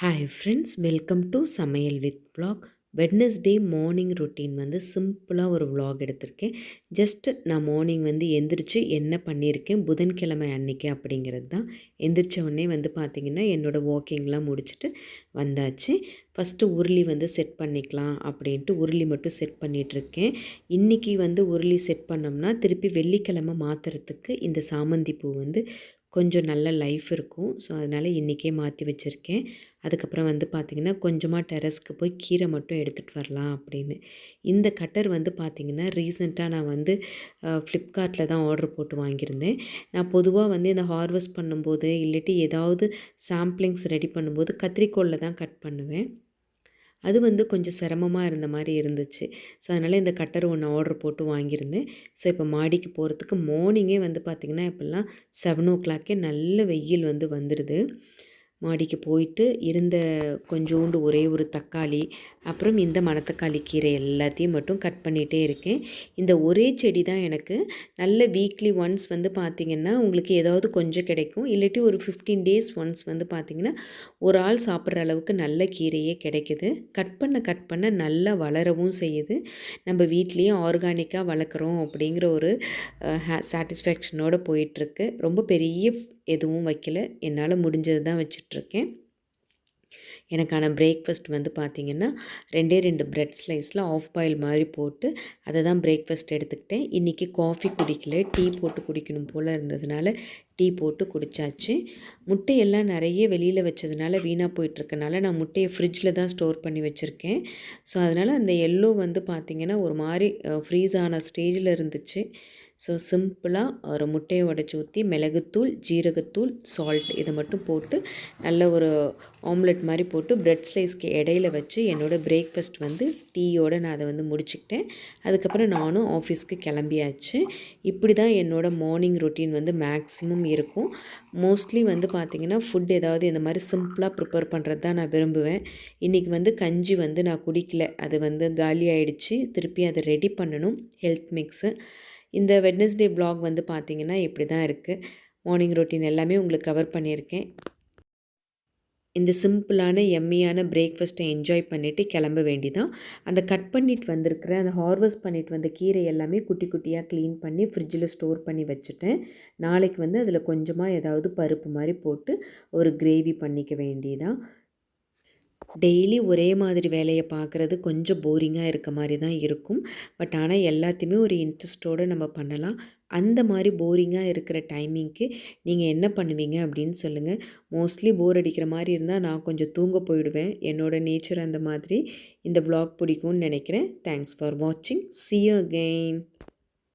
Hi friends, welcome to சமையல் with vlog. Wednesday morning routine வந்து சிம்பிளாக ஒரு vlog எடுத்திருக்கேன். ஜஸ்ட் நான் மார்னிங் வந்து எந்திரிச்சு என்ன பண்ணியிருக்கேன் புதன்கிழமை அன்னைக்கு அப்படிங்கிறது தான். எந்திரிச்ச உடனே வந்து பார்த்திங்கன்னா என்னோடய வாக்கிங்லாம் முடிச்சுட்டு வந்தாச்சு. ஃபஸ்ட்டு உருளி வந்து செட் பண்ணிக்கலாம் அப்படின்ட்டு உருளி மட்டும் செட் பண்ணிகிட்ருக்கேன். இன்றைக்கி வந்து உருளி செட் பண்ணோம்னா திருப்பி வெள்ளிக்கிழமை மாற்றுறதுக்கு இந்த சாமந்தி பூ வந்து கொஞ்சம் நல்ல லைஃப் இருக்கும். ஸோ அதனால் இன்றைக்கே மாற்றி வச்சுருக்கேன். அதுக்கப்புறம் வந்து பார்த்திங்கன்னா கொஞ்சமாக டெரஸ்க்கு போய் கீரை மட்டும் எடுத்துகிட்டு வரலாம் அப்படின்னு. இந்த கட்டர் வந்து பார்த்திங்கன்னா ரீசெண்டாக நான் வந்து ஃப்ளிப்கார்ட்டில் தான் ஆர்டர் போட்டு வாங்கியிருந்தேன். நான் பொதுவாக வந்து இந்த ஹார்வெஸ்ட் பண்ணும்போது இல்லாட்டி ஏதாவது சாம்பிளிங்ஸ் ரெடி பண்ணும்போது கத்திரிக்கோலில் தான் கட் பண்ணுவேன். அது வந்து கொஞ்சம் சிரமமாக இருந்த மாதிரி இருந்துச்சு. ஸோ அதனால் இந்த கட்டர் ஒன்று ஆர்டர் போட்டு வாங்கியிருந்தேன். ஸோ இப்போ மாடிக்கு போகிறதுக்கு மார்னிங்கே வந்து பார்த்திங்கன்னா இப்போல்லாம் 7 நல்ல வெயில் வந்து வந்துடுது. மாடிக்கு போயிட்டு இருந்த கொஞ்சோண்டு ஒரே ஒரு தக்காளி, அப்புறம் இந்த மணத்தக்காளி கீரை எல்லாத்தையும் மட்டும் கட் பண்ணிகிட்டே இருக்கேன். இந்த ஒரே செடி தான் எனக்கு நல்ல வீக்லி ஒன்ஸ் வந்து பார்த்திங்கன்னா உங்களுக்கு ஏதாவது கொஞ்சம் கிடைக்கும். இல்லாட்டி ஒரு 15 டேஸ் ஒன்ஸ் வந்து பார்த்திங்கன்னா ஒரு ஆள் சாப்பிட்ற அளவுக்கு நல்ல கீரையே கிடைக்குது. கட் பண்ண நல்லா வளரவும் செய்யுது. நம்ம வீட்லேயும் ஆர்கானிக்காக வளர்க்குறோம் அப்படிங்கிற ஒரு சாட்டிஸ்ஃபேக்ஷனோடு போயிட்டுருக்கு. ரொம்ப பெரிய எதுவும் வைக்கல, என்னால் முடிஞ்சது தான் வச்சிட்ருக்கேன். எனக்கான பிரேக்ஃபாஸ்ட் வந்து பார்த்திங்கன்னா 2 பிரெட் ஸ்லைஸில் ஆஃப் பாயில் மாதிரி போட்டு அதை தான் பிரேக்ஃபாஸ்ட் எடுத்துக்கிட்டேன். இன்றைக்கி காஃபி குடிக்கல, டீ போட்டு குடிக்கணும் போல் இருந்ததுனால டீ போட்டு குடித்தாச்சு. முட்டையெல்லாம் நிறைய வெளியில் வச்சதுனால வீணாக போயிட்டுருக்கனால நான் முட்டையை ஃப்ரிட்ஜில் தான் ஸ்டோர் பண்ணி வச்சுருக்கேன். ஸோ அதனால் அந்த எல்லோ வந்து பார்த்திங்கன்னா ஒரு மாதிரி ஃப்ரீஸ் ஆன ஸ்டேஜில் இருந்துச்சு. ஸோ சிம்பிளாக ஒரு முட்டையை உடச்சி ஊற்றி மிளகுத்தூள், ஜீரகத்தூள், சால்ட் இதை மட்டும் போட்டு நல்ல ஒரு ஆம்லெட் மாதிரி போட்டு பிரெட் ஸ்லைஸ்க்கு இடையில வச்சு என்னோடய பிரேக்ஃபாஸ்ட் வந்து டீயோடு நான் அதை வந்து முடிச்சுக்கிட்டேன். அதுக்கப்புறம் நானும் ஆஃபீஸ்க்கு கிளம்பியாச்சு. இப்படி தான் என்னோடய மார்னிங் ரொட்டீன் வந்து மேக்ஸிமம் இருக்கும். மோஸ்ட்லி வந்து பார்த்திங்கன்னா ஃபுட் ஏதாவது இந்த மாதிரி சிம்பிளாக ப்ரிப்பேர் பண்ணுறது தான் நான் விரும்புவேன். இன்றைக்கி வந்து கஞ்சி வந்து நான் குடிக்கல, அது வந்து காலி ஆகிடுச்சு. திருப்பி அதை ரெடி பண்ணணும், ஹெல்த் மிக்ஸு. இந்த வெட்னஸ்டே vlog வந்து பார்த்திங்கன்னா இப்படி தான் இருக்குது. மார்னிங் ரொட்டீன் எல்லாமே உங்களுக்கு கவர் பண்ணியிருக்கேன். இந்த சிம்பிளான எம்மியான பிரேக்ஃபாஸ்ட்டை என்ஜாய் பண்ணிவிட்டு கிளம்ப வேண்டிதான். அந்த கட் பண்ணிட்டு வந்திருக்கிற அந்த ஹார்வெஸ்ட் பண்ணிட்டு வந்த கீரை எல்லாமே குட்டி குட்டியாக க்ளீன் பண்ணி ஃப்ரிட்ஜில் ஸ்டோர் பண்ணி வச்சுட்டேன். நாளைக்கு வந்து அதில் கொஞ்சமாக ஏதாவது பருப்பு மாதிரி போட்டு ஒரு கிரேவி பண்ணிக்க வேண்டியதான். டெய்லி ஒரே மாதிரி வேலையை பார்க்குறது கொஞ்சம் போரிங்காக இருக்க மாதிரி தான் இருக்கும். பட் ஆனால் எல்லாத்தையுமே ஒரு இன்ட்ரெஸ்ட்டோடு நம்ம பண்ணலாம். அந்த மாதிரி போரிங்காக இருக்கிற டைமிங்க்கு நீங்கள் என்ன பண்ணுவீங்க அப்படின்னு சொல்லுங்கள். மோஸ்ட்லி போர் அடிக்கிற மாதிரி இருந்தால் நான் கொஞ்சம் தூங்க போயிடுவேன். என்னோடய நேச்சர் அந்த மாதிரி. இந்த vlog பிடிக்கும்னு நினைக்கிறேன். தேங்க்ஸ் ஃபார் வாட்சிங். See you again.